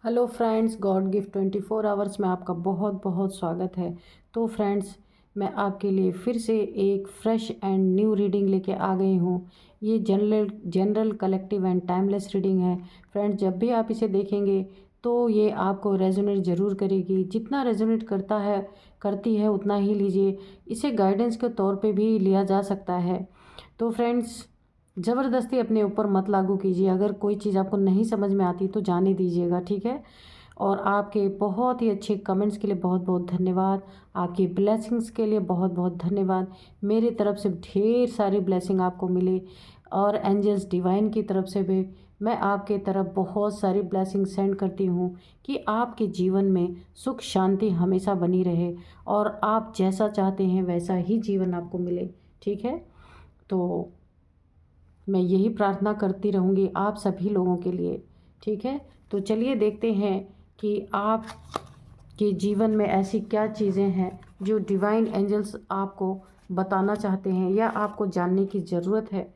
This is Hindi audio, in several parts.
Hello friends, God gift 24 hours में आपका बहुत बहुत स्वागत है। तो फ्रेंड्स, मैं आपके लिए फिर से एक फ्रेश एंड न्यू रीडिंग लेके आ गई हूँ। ये general collective and timeless reading है। फ्रेंड्स, जब भी आप इसे देखेंगे तो ये आपको रेजोनेट ज़रूर करेगी। जितना रेजोनेट करती है उतना ही लीजिए। इसे गाइडेंस के तौर पे भी लिया जा सकता है। तो फ्रेंड्स, ज़बरदस्ती अपने ऊपर मत लागू कीजिए। अगर कोई चीज़ आपको नहीं समझ में आती तो जाने दीजिएगा, ठीक है। और आपके बहुत ही अच्छे कमेंट्स के लिए बहुत बहुत धन्यवाद। आपकी ब्लेसिंग्स के लिए बहुत बहुत धन्यवाद। मेरी तरफ से ढेर सारी ब्लेसिंग आपको मिले और एंजल्स डिवाइन की तरफ से भी मैं आपके तरफ बहुत सारी ब्लेसिंग सेंड करती हूँ कि आपके जीवन में सुख शांति हमेशा बनी रहे और आप जैसा चाहते हैं वैसा ही जीवन आपको मिले, ठीक है। तो मैं यही प्रार्थना करती रहूँगी आप सभी लोगों के लिए, ठीक है। तो चलिए देखते हैं कि आप के जीवन में ऐसी क्या चीज़ें हैं जो डिवाइन एंजल्स आपको बताना चाहते हैं या आपको जानने की ज़रूरत है।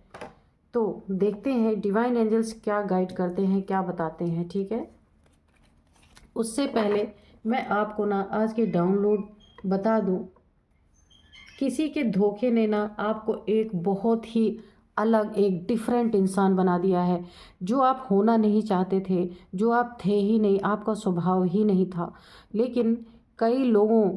तो देखते हैं डिवाइन एंजल्स क्या गाइड करते हैं, क्या बताते हैं, ठीक है। उससे पहले मैं आपको ना आज के डाउनलोड बता दूं। किसी के धोखे ने ना आपको एक बहुत ही अलग, एक डिफरेंट इंसान बना दिया है। जो आप होना नहीं चाहते थे, जो आप थे ही नहीं, आपका स्वभाव ही नहीं था। लेकिन कई लोगों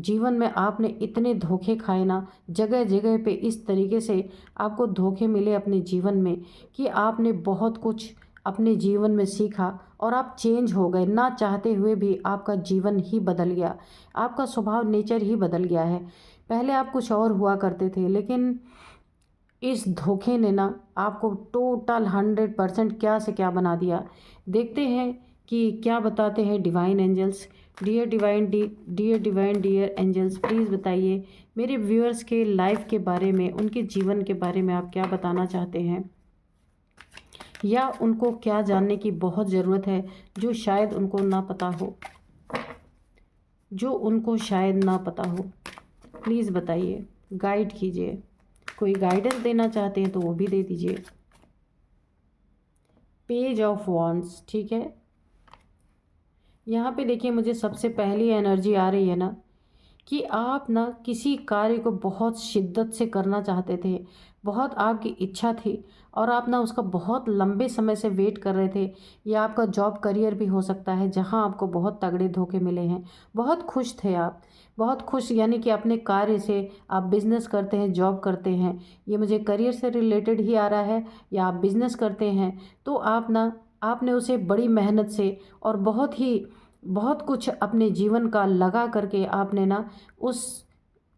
जीवन में आपने इतने धोखे खाए ना, जगह जगह पे इस तरीके से आपको धोखे मिले अपने जीवन में कि आपने बहुत कुछ अपने जीवन में सीखा और आप चेंज हो गए। ना चाहते हुए भी आपका जीवन ही बदल गया, आपका स्वभाव नेचर ही बदल गया है। पहले आप कुछ और हुआ करते थे, लेकिन इस धोखे ने ना आपको टोटल 100% क्या से क्या बना दिया। देखते हैं कि क्या बताते हैं divine angels. Dear angels, please बताइए मेरे व्यूअर्स के लाइफ के बारे में, उनके जीवन के बारे में आप क्या बताना चाहते हैं, या उनको क्या जानने की बहुत ज़रूरत है जो शायद उनको ना पता हो, जो उनको शायद ना पता हो। प्लीज़ बताइए, गाइड कीजिए। कोई गाइडेंस देना चाहते हैं तो वो भी दे दीजिए। पेज ऑफ वॉन्ड्स, ठीक है। यहाँ पे देखिए, मुझे सबसे पहली एनर्जी आ रही है ना कि आप ना किसी कार्य को बहुत शिद्दत से करना चाहते थे, बहुत आपकी इच्छा थी और आप ना उसका बहुत लंबे समय से वेट कर रहे थे। या आपका जॉब करियर भी हो सकता है जहां आपको बहुत तगड़े धोखे मिले हैं। बहुत खुश थे आप, बहुत खुश, यानी कि अपने कार्य से। आप बिज़नेस करते हैं, जॉब करते हैं, ये मुझे करियर से रिलेटेड ही आ रहा है। या आप बिज़नेस करते हैं तो आप ना, आपने उसे बड़ी मेहनत से और बहुत कुछ अपने जीवन का लगा करके आपने ना उस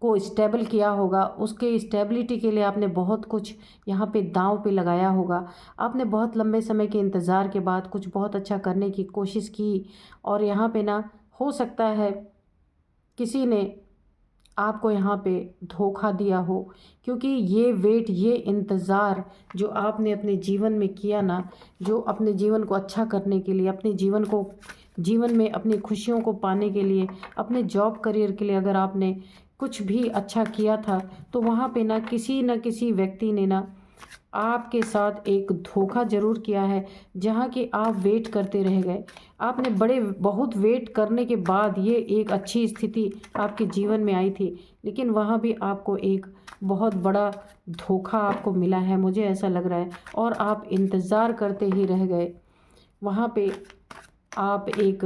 को स्टेबल किया होगा। उसके स्टेबिलिटी के लिए आपने बहुत कुछ यहाँ पे दांव पे लगाया होगा। आपने बहुत लंबे समय के इंतज़ार के बाद कुछ बहुत अच्छा करने की कोशिश की और यहाँ पे ना हो सकता है किसी ने आपको यहाँ पे धोखा दिया हो। क्योंकि ये वेट, ये इंतज़ार जो आपने अपने जीवन में किया ना, जो अपने जीवन को अच्छा करने के लिए, अपने जीवन में अपनी खुशियों को पाने के लिए, अपने जॉब करियर के लिए अगर आपने कुछ भी अच्छा किया था तो वहाँ पे ना किसी व्यक्ति ने ना आपके साथ एक धोखा ज़रूर किया है। जहाँ कि आप वेट करते रह गए। आपने बहुत वेट करने के बाद ये एक अच्छी स्थिति आपके जीवन में आई थी, लेकिन वहाँ भी आपको एक बहुत बड़ा धोखा आपको मिला है, मुझे ऐसा लग रहा है। और आप इंतज़ार करते ही रह गए। वहाँ पे आप एक,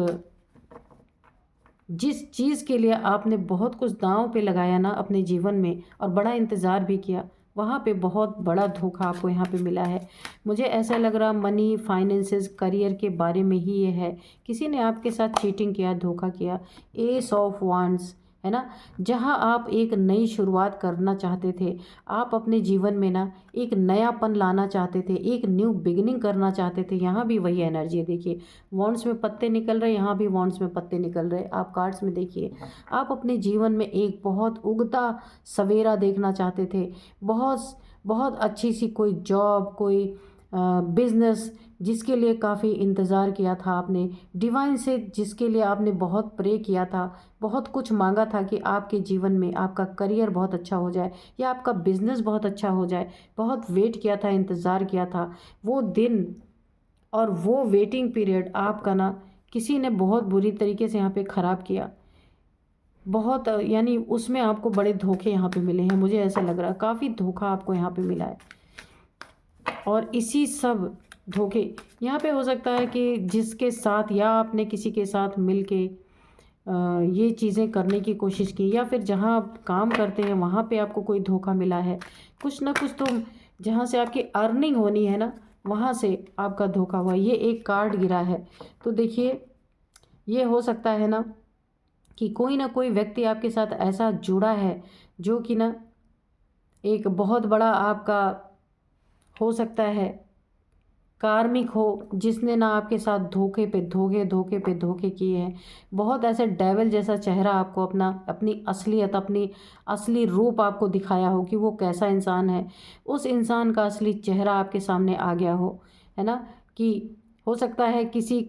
जिस चीज़ के लिए आपने बहुत कुछ दांव पे लगाया ना अपने जीवन में और बड़ा इंतज़ार भी किया, वहाँ पे बहुत बड़ा धोखा आपको यहाँ पे मिला है। मुझे ऐसा लग रहा मनी, फाइनेंसेस, करियर के बारे में ही ये है। किसी ने आपके साथ चीटिंग किया, धोखा किया। एस ऑफ वांड्स है ना, जहाँ आप एक नई शुरुआत करना चाहते थे। आप अपने जीवन में ना एक नयापन लाना चाहते थे, एक न्यू बिगिनिंग करना चाहते थे। यहाँ भी वही एनर्जी है, देखिए वॉन्ड्स में पत्ते निकल रहे, यहाँ भी वॉन्ड्स में पत्ते निकल रहे। आप कार्ड्स में देखिए, आप अपने जीवन में एक बहुत उगता सवेरा देखना चाहते थे। बहुत बहुत अच्छी सी कोई जॉब, कोई बिजनेस जिसके लिए काफ़ी इंतज़ार किया था आपने, डिवाइन से जिसके लिए आपने बहुत प्रे किया था, बहुत कुछ मांगा था कि आपके जीवन में आपका करियर बहुत अच्छा हो जाए या आपका बिजनेस बहुत अच्छा हो जाए। बहुत वेट किया था, इंतज़ार किया था। वो दिन और वो वेटिंग पीरियड आपका ना किसी ने बहुत बुरी तरीके से यहाँ पे ख़राब किया, बहुत यानी उसमें आपको बड़े धोखे यहाँ पे मिले हैं, मुझे ऐसा लग रहा है काफ़ी धोखा आपको यहाँ पे मिला है। और इसी सब धोखे यहाँ पे हो सकता है कि जिसके साथ या आपने किसी के साथ मिल के ये चीज़ें करने की कोशिश की, या फिर जहाँ आप काम करते हैं वहाँ पे आपको कोई धोखा मिला है, कुछ ना कुछ तो जहाँ से आपकी अर्निंग होनी है ना वहाँ से आपका धोखा हुआ। ये एक कार्ड गिरा है, तो देखिए ये हो सकता है ना कि कोई ना कोई व्यक्ति आपके साथ ऐसा जुड़ा है जो कि ना एक बहुत बड़ा आपका हो सकता है कार्मिक हो, जिसने ना आपके साथ धोखे पे धोखे, धोखे पे धोखे किए हैं। बहुत ऐसे डेविल जैसा चेहरा आपको अपनी असलियत, अपनी असली रूप आपको दिखाया हो कि वो कैसा इंसान है। उस इंसान का असली चेहरा आपके सामने आ गया हो, है ना। कि हो सकता है किसी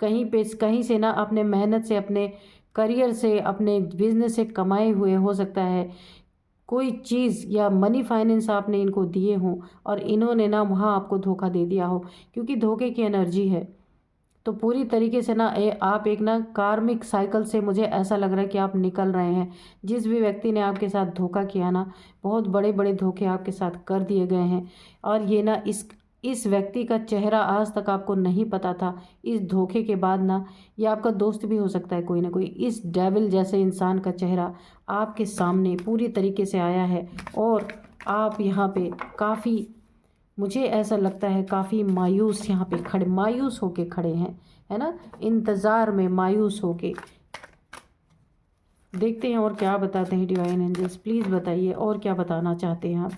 कहीं से ना अपने मेहनत से, अपने करियर से, अपने बिजनेस से कमाए हुए हो सकता है कोई चीज़ या मनी फाइनेंस आपने इनको दिए हों और इन्होंने ना वहाँ आपको धोखा दे दिया हो, क्योंकि धोखे की एनर्जी है। तो पूरी तरीके से ना आप एक ना कार्मिक साइकिल से मुझे ऐसा लग रहा है कि आप निकल रहे हैं। जिस भी व्यक्ति ने आपके साथ धोखा किया ना, बहुत बड़े बड़े धोखे आपके साथ कर दिए गए हैं। और ये ना इस व्यक्ति का चेहरा आज तक आपको नहीं पता था। इस धोखे के बाद ना ये आपका दोस्त भी हो सकता है कोई ना कोई। इस डेविल जैसे इंसान का चेहरा आपके सामने पूरी तरीके से आया है और आप यहाँ पे काफ़ी, मुझे ऐसा लगता है काफ़ी मायूस यहाँ पे खड़े, मायूस होके खड़े हैं, है ना, इंतज़ार में मायूस होके। देखते हैं और क्या बताते हैं डिवाइन एंजल्स, प्लीज़ बताइए और क्या बताना चाहते हैं आप।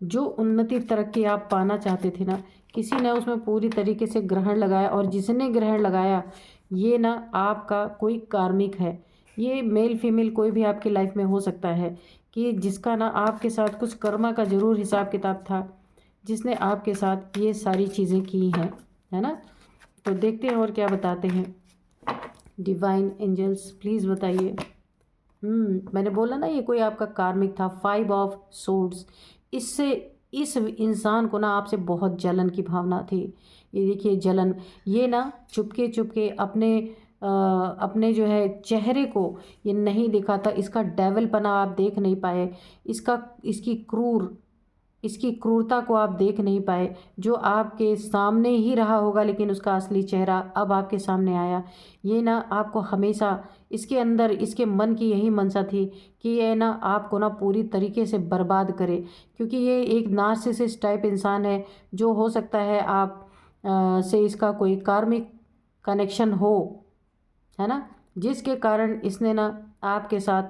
जो उन्नति तरक्की आप पाना चाहते थे ना, किसी ने उसमें पूरी तरीके से ग्रहण लगाया, और जिसने ग्रहण लगाया ये ना आपका कोई कार्मिक है। ये मेल फीमेल कोई भी आपकी लाइफ में हो सकता है कि जिसका ना आपके साथ कुछ कर्मा का ज़रूर हिसाब किताब था, जिसने आपके साथ ये सारी चीज़ें की हैं, है ना। तो देखते हैं और क्या बताते हैं डिवाइन एंजल्स, प्लीज़ बताइए। मैंने बोला ना ये कोई आपका कार्मिक था। 5 ऑफ सोर्ड्स, इससे इस इंसान को ना आपसे बहुत जलन की भावना थी। ये देखिए जलन, ये ना चुपके चुपके अपने जो है चेहरे को ये नहीं दिखाता। इसका डेविलपना आप देख नहीं पाए, इसकी क्रूरता को आप देख नहीं पाए, जो आपके सामने ही रहा होगा, लेकिन उसका असली चेहरा अब आपके सामने आया। ये ना आपको हमेशा इसके अंदर, इसके मन की यही मंशा थी कि ये ना आपको ना पूरी तरीके से बर्बाद करे, क्योंकि ये एक नार्सिसिस्ट टाइप इंसान है। जो हो सकता है आप से इसका कोई कार्मिक कनेक्शन हो, है ना, जिसके कारण इसने ना आपके साथ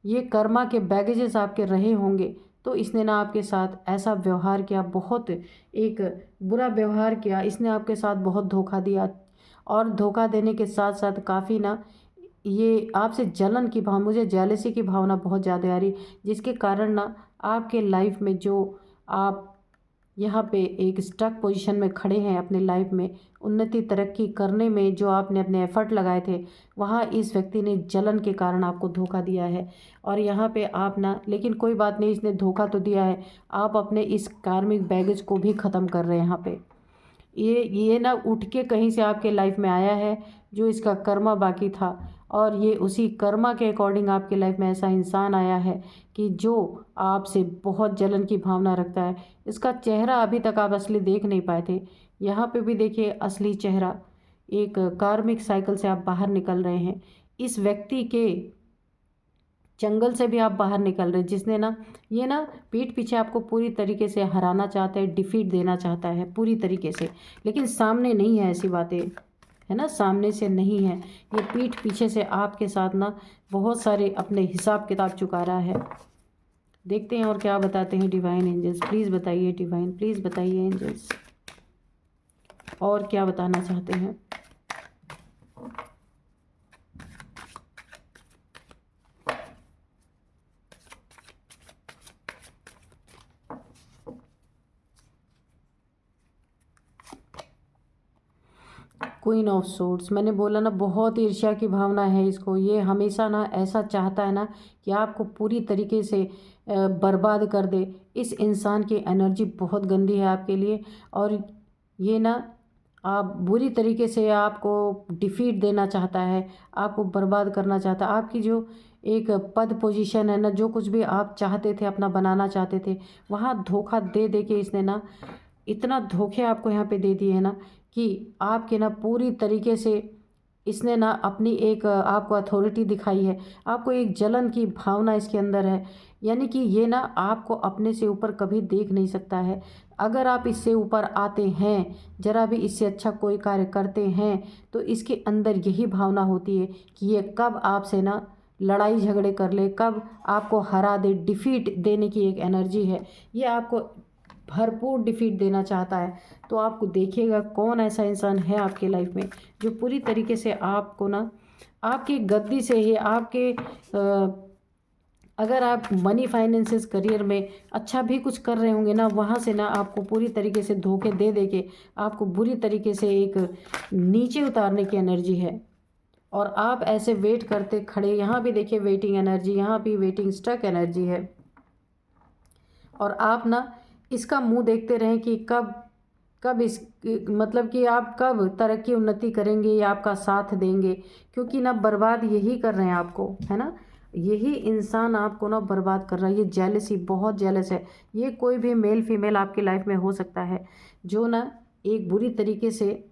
ये कर्मा के बैगेजेस आपके रहे होंगे, तो इसने ना आपके साथ ऐसा व्यवहार किया, बहुत एक बुरा व्यवहार किया। इसने आपके साथ बहुत धोखा दिया, और धोखा देने के साथ साथ काफ़ी ना ये आपसे जलन की भाव, मुझे जेलसी की भावना बहुत ज़्यादा आ रही, जिसके कारण ना आपके लाइफ में जो आप यहाँ पे एक स्टक पोजीशन में खड़े हैं अपने लाइफ में, उन्नति तरक्की करने में जो आपने अपने एफर्ट लगाए थे, वहाँ इस व्यक्ति ने जलन के कारण आपको धोखा दिया है। और यहाँ पे आप ना, लेकिन कोई बात नहीं, इसने धोखा तो दिया है, आप अपने इस कार्मिक बैगेज को भी ख़त्म कर रहे हैं यहाँ पे। ये ना उठ के कहीं से आपके लाइफ में आया है, जो इसका कर्मा बाकी था, और ये उसी कर्मा के अकॉर्डिंग आपके लाइफ में ऐसा इंसान आया है कि जो आपसे बहुत जलन की भावना रखता है। इसका चेहरा अभी तक आप असली देख नहीं पाए थे, यहाँ पे भी देखिए असली चेहरा। एक कार्मिक साइकिल से आप बाहर निकल रहे हैं, इस व्यक्ति के जंगल से भी आप बाहर निकल रहे हैं, जिसने ना ये ना पीठ पीछे आपको पूरी तरीके से हराना चाहता है, डिफीट देना चाहता है पूरी तरीके से, लेकिन सामने नहीं है ऐसी बातें, है ना, सामने से नहीं है। ये पीठ पीछे से आपके साथ ना बहुत सारे अपने हिसाब किताब चुका रहा है। देखते हैं और क्या बताते हैं डिवाइन एंजल्स, प्लीज़ बताइए डिवाइन, प्लीज़ बताइए एंजल्स, और क्या बताना चाहते हैं। क्वीन ऑफ सोर्ड्स, मैंने बोला ना बहुत ईर्ष्या की भावना है इसको। ये हमेशा ना ऐसा चाहता है ना कि आपको पूरी तरीके से बर्बाद कर दे। इस इंसान की एनर्जी बहुत गंदी है आपके लिए, और ये ना आप बुरी तरीके से आपको डिफीट देना चाहता है, आपको बर्बाद करना चाहता है। आपकी जो एक पद पोजीशन है ना, जो कुछ भी आप चाहते थे, अपना बनाना चाहते थे, वहाँ धोखा दे दे के इसने ना इतना धोखे आपको यहाँ पे दे दिए हैं ना कि आपके ना पूरी तरीके से इसने ना अपनी एक आपको अथॉरिटी दिखाई है। आपको एक जलन की भावना इसके अंदर है, यानी कि ये ना आपको अपने से ऊपर कभी देख नहीं सकता है। अगर आप इससे ऊपर आते हैं, ज़रा भी इससे अच्छा कोई कार्य करते हैं, तो इसके अंदर यही भावना होती है कि ये कब आपसे ना लड़ाई झगड़े कर ले, कब आपको हरा दे। डिफीट देने की एक एनर्जी है, ये आपको भरपूर डिफीट देना चाहता है। तो आपको देखिएगा कौन ऐसा इंसान है आपके लाइफ में जो पूरी तरीके से आपको ना आपकी गद्दी से ही आपके अगर आप मनी फाइनेंसेस करियर में अच्छा भी कुछ कर रहे होंगे ना, वहाँ से ना आपको पूरी तरीके से धोखे दे दे के आपको बुरी तरीके से एक नीचे उतारने की एनर्जी है। और आप ऐसे वेट करते खड़े, यहाँ भी देखिए वेटिंग एनर्जी, यहाँ भी वेटिंग स्टक एनर्जी है। और आप ना इसका मुंह देखते रहें कि कब कब इस मतलब कि आप कब तरक्की उन्नति करेंगे या आपका साथ देंगे, क्योंकि ना बर्बाद यही कर रहे हैं आपको, है ना। यही इंसान आपको ना बर्बाद कर रहा है। ये जेलसी, बहुत जेलस है। ये कोई भी मेल फीमेल आपकी लाइफ में हो सकता है जो ना एक बुरी तरीके से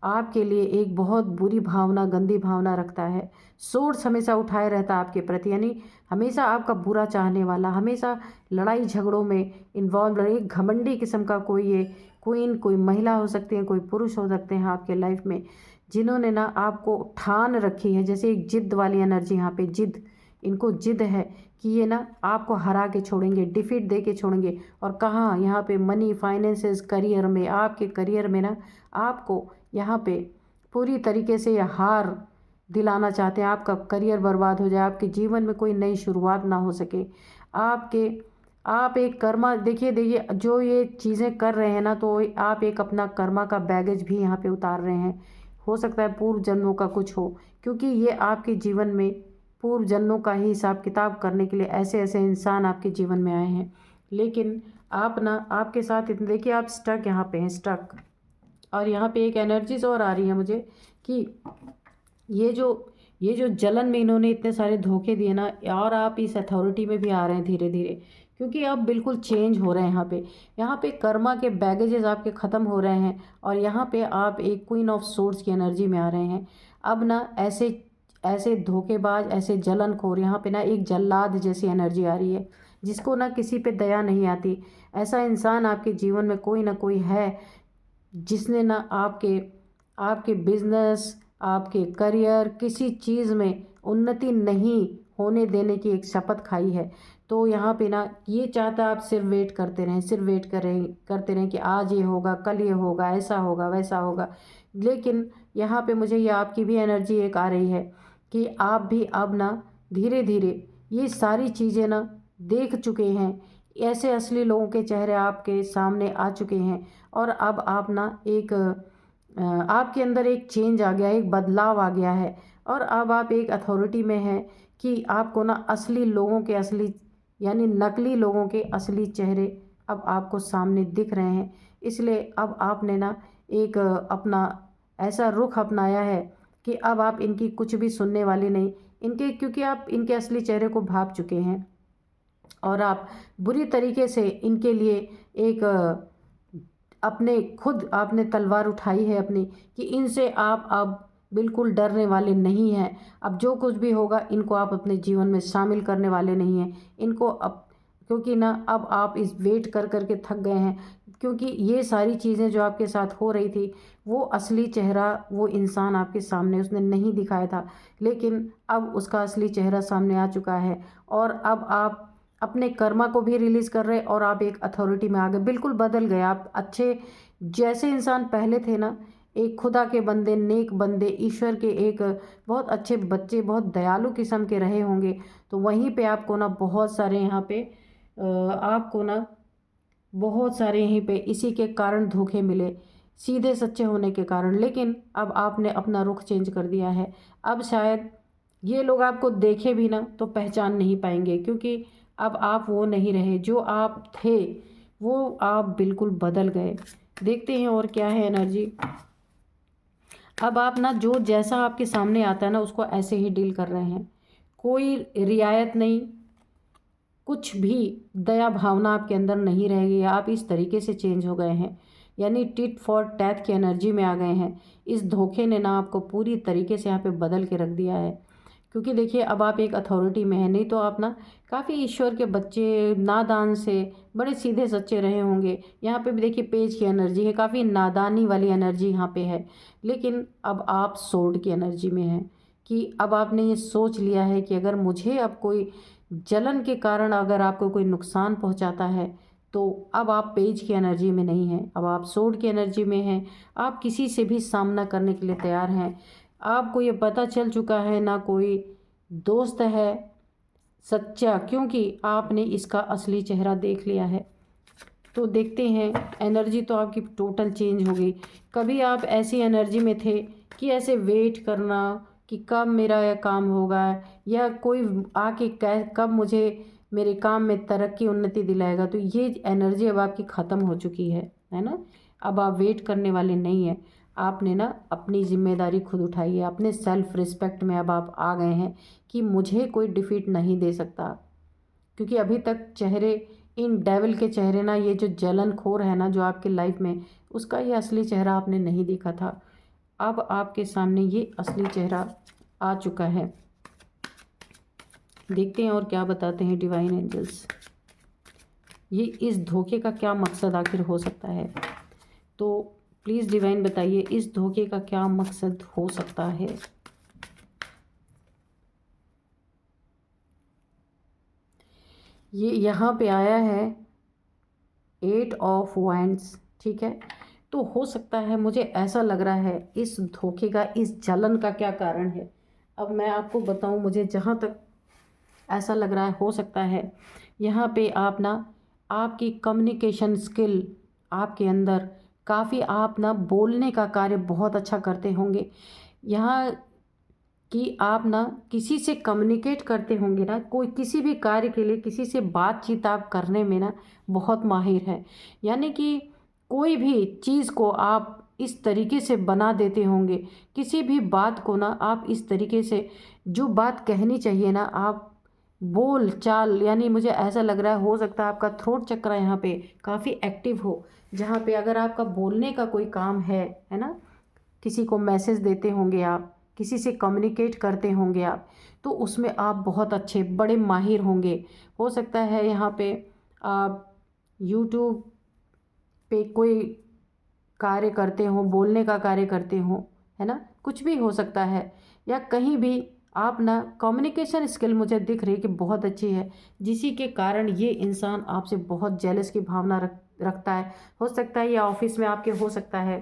आपके लिए एक बहुत बुरी भावना, गंदी भावना रखता है। सोर्स हमेशा उठाए रहता है आपके प्रति, यानी हमेशा आपका बुरा चाहने वाला, हमेशा लड़ाई झगड़ों में इन्वॉल्व रहे। एक घमंडी किस्म का कोई ये क्वीन, कोई महिला हो सकती है, कोई पुरुष हो सकते हैं आपके लाइफ में, जिन्होंने ना आपको ठान रखी है। जैसे एक जिद वाली एनर्जी यहाँ पे, जिद, इनको जिद है कि ये ना आपको हरा के छोड़ेंगे, डिफीट दे के छोड़ेंगे। और कहाँ, यहाँ पे मनी फाइनेंसेस करियर में, आपके करियर में ना आपको यहाँ पे पूरी तरीके से हार दिलाना चाहते हैं। आपका करियर बर्बाद हो जाए, आपके जीवन में कोई नई शुरुआत ना हो सके। आप एक कर्मा, देखिए जो ये चीज़ें कर रहे हैं ना, तो आप एक अपना कर्मा का बैगेज भी यहाँ पे उतार रहे हैं। हो सकता है पूर्व जन्मों का कुछ हो, क्योंकि ये आपके जीवन में पूर्व जन्मों का ही हिसाब किताब करने के लिए ऐसे ऐसे इंसान आपके जीवन में आए हैं। लेकिन आप ना, आपके साथ इतने, देखिए आप स्टक यहाँ पे हैं, स्टक। और यहाँ पे एक एनर्जीज और आ रही है मुझे कि ये जो जलन में इन्होंने इतने सारे धोखे दिए ना, और आप इस अथॉरिटी में भी आ रहे हैं धीरे धीरे, क्योंकि आप बिल्कुल चेंज हो रहे हैं। यहाँ पे कर्मा के बैगेजेस आपके ख़त्म हो रहे हैं, और यहाँ पे आप एक क्वीन ऑफ सोर्ड्स की एनर्जी में आ रहे हैं। अब ना ऐसे ऐसे धोखेबाज, ऐसे जलनखोर, यहाँ पे ना एक जल्लाद जैसी एनर्जी आ रही है, जिसको ना किसी पे दया नहीं आती। ऐसा इंसान आपके जीवन में कोई ना कोई है जिसने ना आपके आपके बिजनेस, आपके करियर, किसी चीज़ में उन्नति नहीं होने देने की एक शपथ खाई है। तो यहाँ पे ना ये चाहता है आप सिर्फ वेट करते रहें, सिर्फ वेट करते रहें कि आज ये होगा, कल ये होगा, ऐसा होगा, वैसा होगा। लेकिन यहाँ पे मुझे ये आपकी भी एनर्जी एक आ रही है कि आप भी अब ना धीरे धीरे ये सारी चीज़ें ना देख चुके हैं। ऐसे असली लोगों के चेहरे आपके सामने आ चुके हैं, और अब आप ना एक आपके अंदर एक चेंज आ गया, एक बदलाव आ गया है। और अब आप एक अथॉरिटी में हैं कि आपको ना असली लोगों के असली, यानी नकली लोगों के असली चेहरे अब आपको सामने दिख रहे हैं। इसलिए अब आपने ना एक अपना ऐसा रुख अपनाया है कि अब आप इनकी कुछ भी सुनने वाले नहीं, इनके, क्योंकि आप इनके असली चेहरे को भाप चुके हैं। और आप बुरी तरीके से इनके लिए एक अपने खुद आपने तलवार उठाई है अपनी, कि इनसे आप अब बिल्कुल डरने वाले नहीं हैं। अब जो कुछ भी होगा इनको आप अपने जीवन में शामिल करने वाले नहीं हैं। इनको अब, क्योंकि ना अब आप इस वेट कर कर के थक गए हैं, क्योंकि ये सारी चीज़ें जो आपके साथ हो रही थी, वो असली चेहरा वो इंसान आपके सामने उसने नहीं दिखाया था, लेकिन अब उसका असली चेहरा सामने आ चुका है। और अब आप अपने कर्मा को भी रिलीज़ कर रहे, और आप एक अथॉरिटी में आ गए, बिल्कुल बदल गए आप। अच्छे जैसे इंसान पहले थे ना, एक खुदा के बंदे, नेक बंदे, ईश्वर के एक बहुत अच्छे बच्चे, बहुत दयालु किस्म के रहे होंगे, तो वहीं पे आपको ना बहुत सारे यहाँ पे आपको ना बहुत सारे यहीं पे इसी के कारण धोखे मिले, सीधे सच्चे होने के कारण। लेकिन अब आपने अपना रुख चेंज कर दिया है। अब शायद ये लोग आपको देखे भी ना तो पहचान नहीं पाएंगे, क्योंकि अब आप वो नहीं रहे जो आप थे, वो आप बिल्कुल बदल गए। देखते हैं और क्या है एनर्जी। अब आप ना जो जैसा आपके सामने आता है ना उसको ऐसे ही डील कर रहे हैं, कोई रियायत नहीं, कुछ भी दया भावना आपके अंदर नहीं रहेगी। आप इस तरीके से चेंज हो गए हैं, यानी टिट फॉर टैट की एनर्जी में आ गए हैं। इस धोखे ने ना आपको पूरी तरीके से यहाँ पे बदल के रख दिया है, क्योंकि देखिए अब आप एक अथॉरिटी में हैं। नहीं तो आप ना काफ़ी ईश्वर के बच्चे, नादान से बड़े सीधे सच्चे रहे होंगे। यहाँ पे भी देखिए पेज की एनर्जी है, काफ़ी नादानी वाली एनर्जी यहाँ पे है। लेकिन अब आप सोर्ड की एनर्जी में हैं कि अब आपने ये सोच लिया है कि अगर मुझे अब कोई जलन के कारण अगर आपको कोई नुकसान पहुंचाता है तो अब आप पेज की एनर्जी में नहीं हैं, अब आप सोर्ड की एनर्जी में हैं। आप किसी से भी सामना करने के लिए तैयार हैं। आपको ये पता चल चुका है ना कोई दोस्त है सच्चा, क्योंकि आपने इसका असली चेहरा देख लिया है। तो देखते हैं, एनर्जी तो आपकी टोटल चेंज हो गई। कभी आप ऐसी एनर्जी में थे कि ऐसे वेट करना कि कब मेरा यह काम होगा, या कोई आके कब मुझे मेरे काम में तरक्की उन्नति दिलाएगा। तो ये एनर्जी अब आपकी ख़त्म हो चुकी है ना। अब आप वेट करने वाले नहीं हैं। आपने ना अपनी जिम्मेदारी खुद उठाई है, अपने सेल्फ रिस्पेक्ट में अब आप आ गए हैं कि मुझे कोई डिफीट नहीं दे सकता। क्योंकि अभी तक चेहरे, इन डेविल के चेहरे ना, ये जो जलनखोर है ना जो आपके लाइफ में, उसका ये असली चेहरा आपने नहीं देखा था। अब आपके सामने ये असली चेहरा आ चुका है। देखते हैं और क्या बताते हैं डिवाइन एंजल्स। ये इस धोखे का क्या मकसद आखिर हो सकता है। तो प्लीज़ डिवाइन बताइए इस धोखे का क्या मकसद हो सकता है। ये यहाँ पे आया है 8 ऑफ वांड्स, ठीक है। तो हो सकता है, मुझे ऐसा लग रहा है इस धोखे का, इस जलन का क्या कारण है। अब मैं आपको बताऊं, मुझे जहाँ तक ऐसा लग रहा है, हो सकता है यहाँ पे आप ना, आपकी कम्युनिकेशन स्किल आपके अंदर काफ़ी, आप ना बोलने का कार्य बहुत अच्छा करते होंगे। यहाँ कि आप ना किसी से कम्युनिकेट करते होंगे ना, कोई किसी भी कार्य के लिए किसी से बातचीत आप करने में ना बहुत माहिर है। यानी कि कोई भी चीज़ को आप इस तरीके से बना देते होंगे, किसी भी बात को ना आप इस तरीके से, जो बात कहनी चाहिए ना आप बोल चाल, यानी मुझे ऐसा लग रहा है हो सकता है आपका थ्रोट चक्र यहाँ पे काफ़ी एक्टिव हो, जहाँ पे अगर आपका बोलने का कोई काम है ना, किसी को मैसेज देते होंगे आप, किसी से कम्युनिकेट करते होंगे आप, तो उसमें आप बहुत अच्छे बड़े माहिर होंगे। हो सकता है यहाँ पे आप यूट्यूब पे कोई कार्य करते हो, बोलने का कार्य करते हो, है ना, कुछ भी हो सकता है। या कहीं भी आप ना कम्युनिकेशन स्किल मुझे दिख रही है कि बहुत अच्छी है, जिसी के कारण ये इंसान आपसे बहुत जेलस की भावना रखता है। हो सकता है ये ऑफिस में आपके हो सकता है,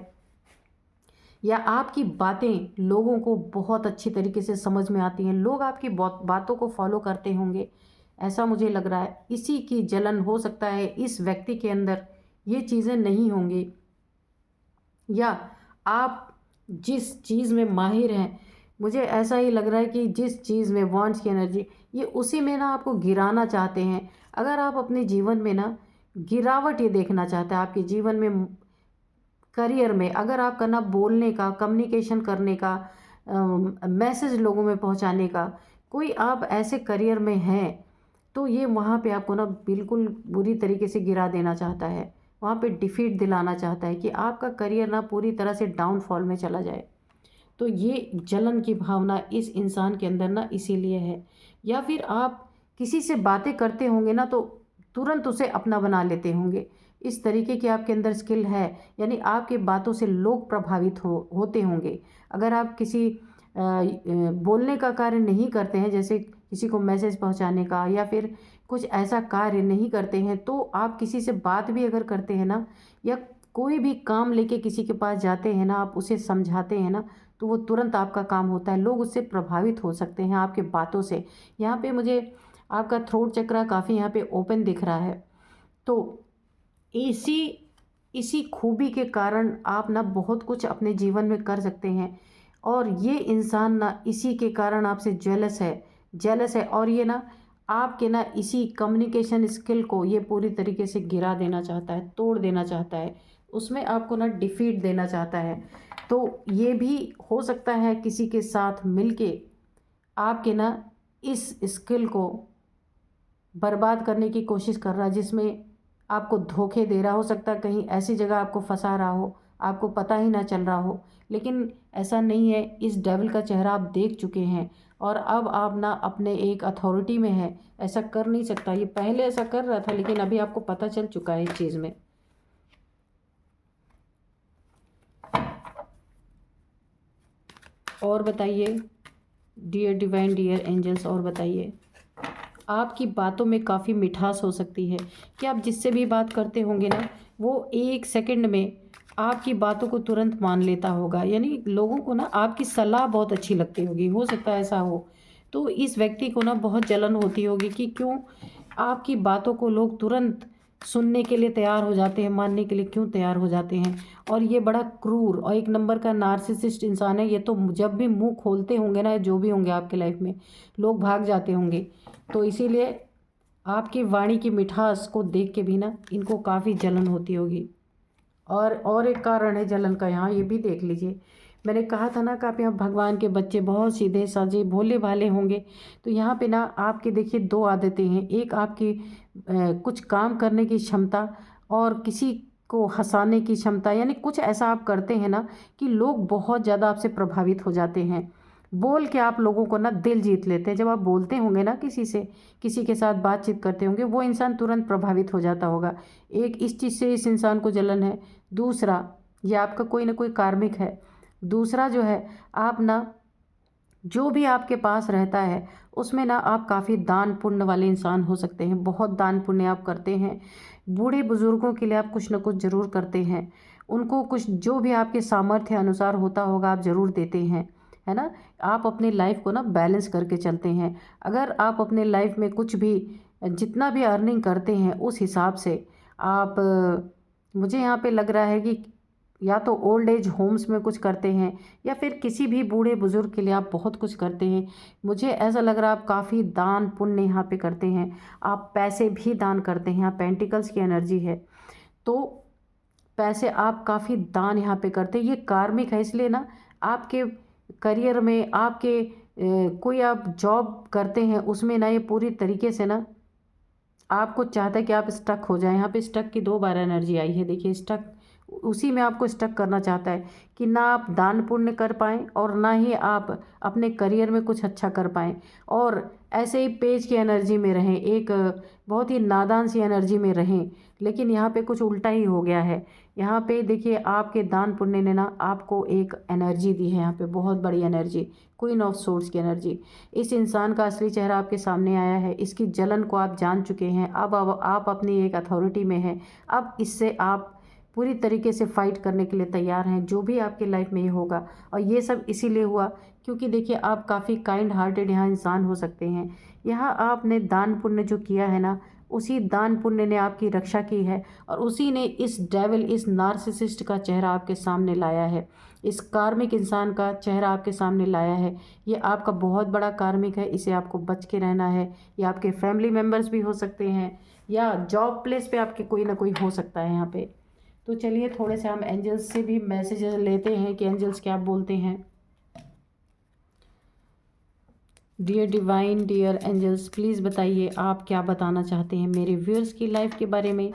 या आपकी बातें लोगों को बहुत अच्छी तरीके से समझ में आती हैं, लोग आपकी बातों को फॉलो करते होंगे, ऐसा मुझे लग रहा है। इसी की जलन हो सकता है इस व्यक्ति के अंदर ये चीज़ें नहीं होंगी, या आप जिस चीज़ में माहिर हैं, मुझे ऐसा ही लग रहा है कि जिस चीज़ में वांट्स की एनर्जी, ये उसी में ना आपको गिराना चाहते हैं। अगर आप अपने जीवन में ना गिरावट ये देखना चाहते हैं, आपके जीवन में, करियर में, अगर आप करना बोलने का, कम्युनिकेशन करने का, मैसेज लोगों में पहुंचाने का, कोई आप ऐसे करियर में हैं, तो ये वहाँ पे आपको ना बिल्कुल बुरी तरीके से गिरा देना चाहता है, वहाँ पे डिफीट दिलाना चाहता है कि आपका करियर ना पूरी तरह से डाउनफॉल में चला जाए। तो ये जलन की भावना इस इंसान के अंदर ना इसीलिए है। या फिर आप किसी से बातें करते होंगे ना तो तुरंत उसे अपना बना लेते होंगे, इस तरीके की आपके अंदर स्किल है। यानी आपके बातों से लोग प्रभावित होते होंगे। अगर आप किसी बोलने का कार्य नहीं करते हैं, जैसे किसी को मैसेज पहुंचाने का, या फिर कुछ ऐसा कार्य नहीं करते हैं, तो आप किसी से बात भी अगर करते हैं ना, या कोई भी काम लेके किसी के पास जाते हैं ना, आप उसे समझाते हैं ना, तो वो तुरंत आपका काम होता है। लोग उससे प्रभावित हो सकते हैं आपके बातों से। यहाँ पे मुझे आपका थ्रोट चक्र काफ़ी यहाँ पे ओपन दिख रहा है। तो इसी खूबी के कारण आप ना बहुत कुछ अपने जीवन में कर सकते हैं, और ये इंसान ना इसी के कारण आपसे जेलस है। और ये ना आपके ना इसी कम्युनिकेशन स्किल को ये पूरी तरीके से गिरा देना चाहता है, तोड़ देना चाहता है, उसमें आपको ना डिफीट देना चाहता है। तो ये भी हो सकता है किसी के साथ मिलके आपके ना इस स्किल को बर्बाद करने की कोशिश कर रहा है, जिसमें आपको धोखे दे रहा हो सकता है, कहीं ऐसी जगह आपको फंसा रहा हो, आपको पता ही ना चल रहा हो। लेकिन ऐसा नहीं है, इस डेविल का चेहरा आप देख चुके हैं और अब आप ना अपने एक अथॉरिटी में है, ऐसा कर नहीं सकता। ये पहले ऐसा कर रहा था, लेकिन अभी आपको पता चल चुका है इस चीज़ में। और बताइए डियर डिवाइन, डियर एंजल्स, और बताइए। आपकी बातों में काफ़ी मिठास हो सकती है कि आप जिससे भी बात करते होंगे ना, वो 1 सेकंड में आपकी बातों को तुरंत मान लेता होगा। यानी लोगों को ना आपकी सलाह बहुत अच्छी लगती होगी, हो सकता है ऐसा हो। तो इस व्यक्ति को ना बहुत जलन होती होगी कि क्यों आपकी बातों को लोग तुरंत सुनने के लिए तैयार हो जाते हैं, मानने के लिए क्यों तैयार हो जाते हैं। और ये बड़ा क्रूर और 1 नंबर का नार्सिसिस्ट इंसान है। ये तो जब भी मुंह खोलते होंगे ना, जो भी होंगे आपके लाइफ में, लोग भाग जाते होंगे। तो इसीलिए आपकी वाणी की मिठास को देख के भी ना इनको काफ़ी जलन होती होगी। और एक कारण है जलन का यहाँ, ये भी देख लीजिए। मैंने कहा था ना कि आप यहाँ भगवान के बच्चे बहुत सीधे साधे भोले भाले होंगे। तो यहाँ पे ना आपके देखिए 2 आदतें हैं। एक आपकी कुछ काम करने की क्षमता और किसी को हंसाने की क्षमता। यानी कुछ ऐसा आप करते हैं ना कि लोग बहुत ज़्यादा आपसे प्रभावित हो जाते हैं। बोल के आप लोगों को ना दिल जीत लेते हैं। जब आप बोलते होंगे ना किसी से, किसी के साथ बातचीत करते होंगे, वो इंसान तुरंत प्रभावित हो जाता होगा। एक इस चीज़ से इस इंसान को जलन है। दूसरा, ये आपका कोई ना कोई कार्मिक है। दूसरा जो है, आप ना जो भी आपके पास रहता है उसमें ना आप काफ़ी दान पुण्य वाले इंसान हो सकते हैं। बहुत दान पुण्य आप करते हैं। बूढ़े बुज़ुर्गों के लिए आप कुछ ना कुछ ज़रूर करते हैं। उनको कुछ जो भी आपके सामर्थ्य अनुसार होता होगा आप ज़रूर देते हैं, है ना। आप अपनी लाइफ को ना बैलेंस करके चलते हैं। अगर आप अपने लाइफ में कुछ भी जितना भी अर्निंग करते हैं उस हिसाब से आप मुझे यहाँ पे लग रहा है कि या तो ओल्ड एज होम्स में कुछ करते हैं या फिर किसी भी बूढ़े बुजुर्ग के लिए आप बहुत कुछ करते हैं। मुझे ऐसा लग रहा है आप काफ़ी दान पुण्य यहाँ पे करते हैं। आप पैसे भी दान करते हैं। यहाँ पेंटिकल्स की एनर्जी है, तो पैसे आप काफ़ी दान यहाँ पे करते हैं। ये कार्मिक है, इसलिए ना आपके करियर में आपके कोई आप जॉब करते हैं उसमें ना ये पूरी तरीके से ना आपको चाहता है कि आप स्टक हो जाएं। यहाँ पे स्टक की 2 बार एनर्जी आई है। देखिए स्टक उसी में आपको स्टक करना चाहता है कि ना आप दान पुण्य कर पाएँ और ना ही आप अपने करियर में कुछ अच्छा कर पाएँ, और ऐसे ही पेज की एनर्जी में रहें, एक बहुत ही नादान सी एनर्जी में रहें। लेकिन यहाँ पे कुछ उल्टा ही हो गया है। यहाँ पे देखिए आपके दान पुण्य ने ना आपको एक एनर्जी दी है, यहाँ पे बहुत बड़ी एनर्जी, क्वीन ऑफ सोर्स की एनर्जी। इस इंसान का असली चेहरा आपके सामने आया है। इसकी जलन को आप जान चुके हैं। अब आप अपनी एक अथॉरिटी में हैं। अब इससे आप पूरी तरीके से फाइट करने के लिए तैयार हैं, जो भी आपकी लाइफ में ये होगा। और ये सब इसीलिए हुआ क्योंकि देखिए आप काफ़ी काइंड हार्टेड यहाँ इंसान हो सकते हैं। यहाँ आपने दान पुण्य जो किया है ना, उसी दान पुण्य ने आपकी रक्षा की है और उसी ने इस डेविल, इस नार्सिसिस्ट का चेहरा आपके सामने लाया है। इस कार्मिक इंसान का चेहरा आपके सामने लाया है। ये आपका बहुत बड़ा कार्मिक है, इसे आपको बच के रहना है। ये आपके फैमिली मेम्बर्स भी हो सकते हैं या जॉब प्लेस पे आपके कोई ना कोई हो सकता है यहाँ पे। तो चलिए थोड़े से हम एंजल्स से भी मैसेजेस लेते हैं कि एंजल्स क्या बोलते हैं। Dear divine, dear angels, please बताइए आप क्या बताना चाहते हैं मेरे व्यूअर्स की लाइफ के बारे में।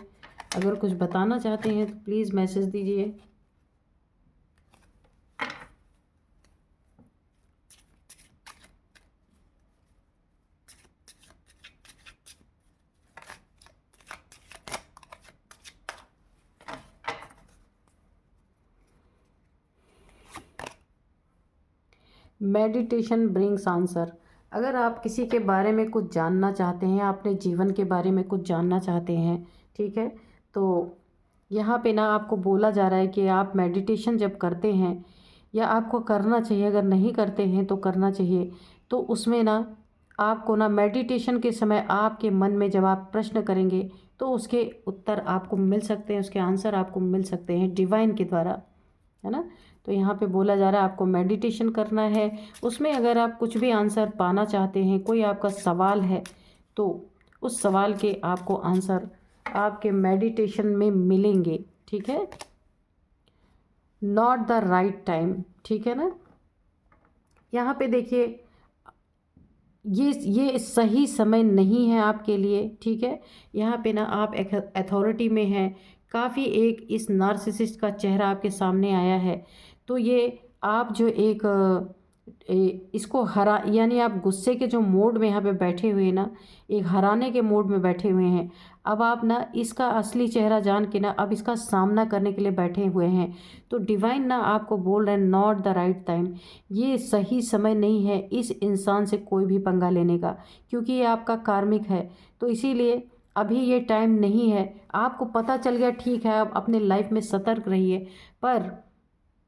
अगर कुछ बताना चाहते हैं तो प्लीज़ मैसेज दीजिए। Meditation brings answer. अगर आप किसी के बारे में कुछ जानना चाहते हैं, अपने जीवन के बारे में कुछ जानना चाहते हैं, ठीक है, तो यहाँ पे ना आपको बोला जा रहा है कि आप मेडिटेशन जब करते हैं या आपको करना चाहिए, अगर नहीं करते हैं तो करना चाहिए। तो उसमें ना आपको ना मेडिटेशन के समय आपके मन में जब आप प्रश्न करेंगे तो उसके उत्तर आपको मिल सकते हैं, उसके आंसर आपको मिल सकते हैं डिवाइन के द्वारा, है ना। तो यहाँ पे बोला जा रहा है आपको मेडिटेशन करना है। उसमें अगर आप कुछ भी आंसर पाना चाहते हैं, कोई आपका सवाल है, तो उस सवाल के आपको आंसर आपके मेडिटेशन में मिलेंगे, ठीक है। नॉट द राइट टाइम, ठीक है ना। यहाँ पे देखिए, ये सही समय नहीं है आपके लिए, ठीक है। यहाँ पे ना आप एक अथॉरिटी में हैं, काफ़ी एक इस नार्सिसिस्ट का चेहरा आपके सामने आया है। तो ये आप जो एक इसको हरा, यानी आप गुस्से के जो मोड में यहाँ पे बैठे हुए हैं ना, एक हराने के मोड में बैठे हुए हैं। अब आप ना इसका असली चेहरा जान के ना अब इसका सामना करने के लिए बैठे हुए हैं। तो डिवाइन ना आपको बोल रहे हैं नॉट द राइट टाइम, ये सही समय नहीं है इस इंसान से कोई भी पंगा लेने का, क्योंकि ये आपका कार्मिक है। तो इसीलिए अभी ये टाइम नहीं है। आपको पता चल गया, ठीक है, आप अपने लाइफ में सतर्क रहिए, पर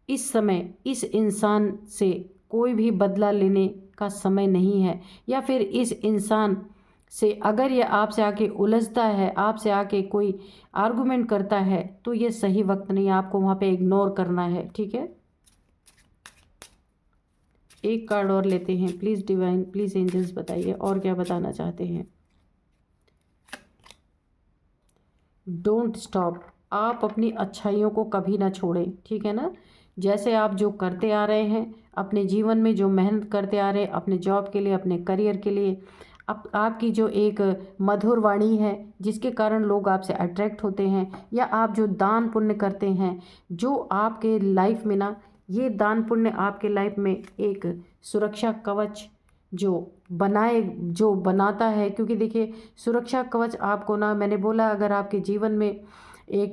इस समय इस इंसान से कोई भी बदला लेने का समय नहीं है। या फिर इस इंसान से अगर ये आपसे आके उलझता है, आपसे आके कोई आर्गुमेंट करता है, तो ये सही वक्त नहीं है, आपको वहाँ पे इग्नोर करना है, ठीक है। एक कार्ड और लेते हैं, प्लीज़ डिवाइन, प्लीज़ एंजल्स बताइए और क्या बताना चाहते हैं। डोंट स्टॉप, आप अपनी अच्छाइयों को कभी ना छोड़ें, ठीक है ना। जैसे आप जो करते आ रहे हैं अपने जीवन में, जो मेहनत करते आ रहे हैं अपने जॉब के लिए, अपने करियर के लिए, आपकी जो एक मधुर वाणी है जिसके कारण लोग आपसे अट्रैक्ट होते हैं, या आप जो दान पुण्य करते हैं, जो आपके लाइफ में ना, ये दान पुण्य आपके लाइफ में एक सुरक्षा कवच जो बनाता है। क्योंकि देखिए, सुरक्षा कवच आपको ना, मैंने बोला अगर आपके जीवन में एक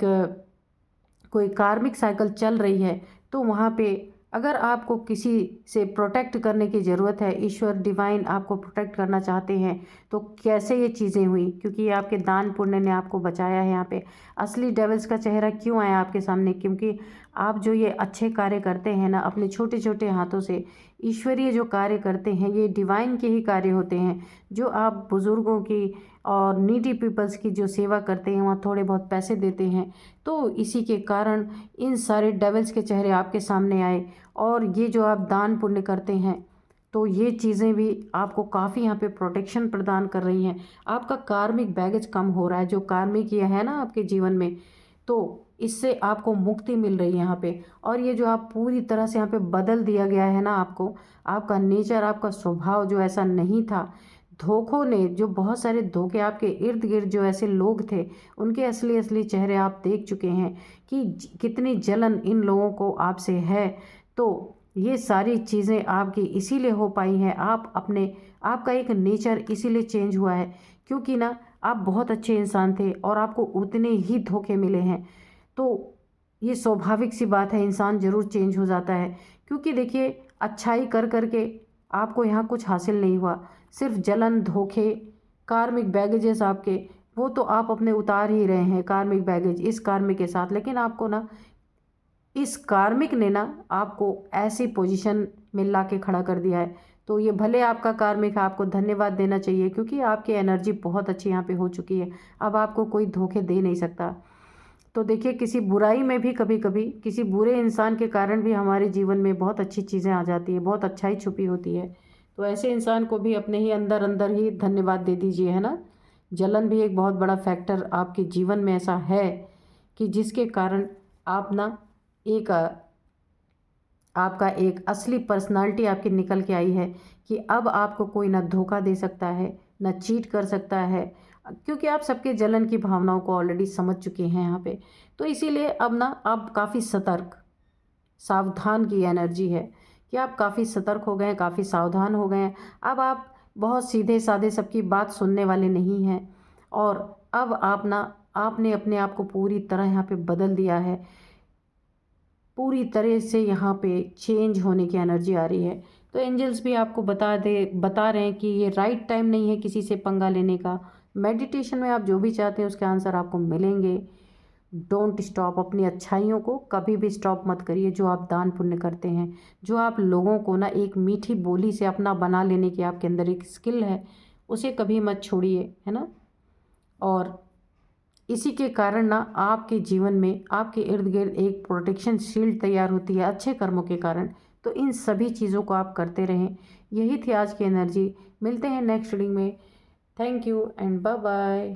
कोई कार्मिक साइकिल चल रही है, तो वहाँ पे अगर आपको किसी से प्रोटेक्ट करने की ज़रूरत है, ईश्वर डिवाइन आपको प्रोटेक्ट करना चाहते हैं, तो कैसे ये चीज़ें हुई, क्योंकि ये आपके दान पुण्य ने आपको बचाया है। यहाँ पे असली डेविल्स का चेहरा क्यों आया आपके सामने, क्योंकि आप जो ये अच्छे कार्य करते हैं ना अपने छोटे छोटे हाथों से, ईश्वरीय जो कार्य करते हैं, ये डिवाइन के ही कार्य होते हैं। जो आप बुज़ुर्गों की और नीडी पीपल्स की जो सेवा करते हैं, वहाँ थोड़े बहुत पैसे देते हैं, तो इसी के कारण इन सारे डेविल्स के चेहरे आपके सामने आए। और ये जो आप दान पुण्य करते हैं, तो ये चीज़ें भी आपको काफ़ी यहाँ पे प्रोटेक्शन प्रदान कर रही हैं। आपका कार्मिक बैगेज कम हो रहा है, जो कार्मिक ये है ना आपके जीवन में, तो इससे आपको मुक्ति मिल रही है यहाँ पे। और ये जो आप पूरी तरह से यहाँ पे बदल दिया गया है ना आपको, आपका नेचर, आपका स्वभाव जो ऐसा नहीं था, धोखों ने, जो बहुत सारे धोखे आपके इर्द गिर्द जो ऐसे लोग थे, उनके असली असली चेहरे आप देख चुके हैं कि कितनी जलन इन लोगों को आपसे है। तो ये सारी चीज़ें आपकी इसीलिए हो पाई हैं, आपका एक नेचर इसीलिए चेंज हुआ है, क्योंकि ना आप बहुत अच्छे इंसान थे और आपको उतने ही धोखे मिले हैं। तो ये स्वाभाविक सी बात है, इंसान ज़रूर चेंज हो जाता है। क्योंकि देखिए, अच्छाई कर करके आपको यहाँ कुछ हासिल नहीं हुआ, सिर्फ जलन, धोखे, कार्मिक बैगेजेस आपके, वो तो आप अपने उतार ही रहे हैं, कार्मिक बैगेज इस कार्मिक के साथ। लेकिन आपको ना इस कार्मिक ने ना आपको ऐसी पोजीशन में ला के खड़ा कर दिया है। तो ये भले आपका कार्मिक है, आपको धन्यवाद देना चाहिए, क्योंकि आपकी एनर्जी बहुत अच्छी यहाँ पे हो चुकी है। अब आपको कोई धोखे दे नहीं सकता। तो देखिए, किसी बुराई में भी कभी कभी किसी बुरे इंसान के कारण भी हमारे जीवन में बहुत अच्छी चीज़ें आ जाती है, बहुत अच्छाई छुपी होती है। तो ऐसे इंसान को भी अपने ही अंदर अंदर ही धन्यवाद दे दीजिए, है ना। जलन भी एक बहुत बड़ा फैक्टर आपके जीवन में ऐसा है कि जिसके कारण आप ना एक आपका एक असली पर्सनालिटी आपकी निकल के आई है कि अब आपको कोई ना धोखा दे सकता है, ना चीट कर सकता है, क्योंकि आप सबके जलन की भावनाओं को ऑलरेडी समझ चुके हैं यहाँ पे। तो इसीलिए अब ना आप काफ़ी सतर्क, सावधान की एनर्जी है कि आप काफ़ी सतर्क हो गए हैं, काफ़ी सावधान हो गए हैं। अब आप बहुत सीधे साधे सबकी बात सुनने वाले नहीं हैं। और अब आपने अपने आप को पूरी तरह यहाँ पे बदल दिया है, पूरी तरह से यहाँ पे चेंज होने की एनर्जी आ रही है। तो एंजल्स भी आपको बता रहे हैं कि ये राइट टाइम नहीं है किसी से पंगा लेने का। मेडिटेशन में आप जो भी चाहते हैं उसके आंसर आपको मिलेंगे। डोंट स्टॉप, अपनी अच्छाइयों को कभी भी स्टॉप मत करिए। जो आप दान पुण्य करते हैं, जो आप लोगों को ना एक मीठी बोली से अपना बना लेने की आपके अंदर एक स्किल है, उसे कभी मत छोड़िए, है ना। और इसी के कारण ना आपके जीवन में आपके इर्द गिर्द एक प्रोटेक्शन शील्ड तैयार होती है अच्छे कर्मों के कारण। तो इन सभी चीज़ों को आप करते रहें। यही थी आज की एनर्जी। मिलते हैं नेक्स्ट रीडिंग में। Thank you and bye bye.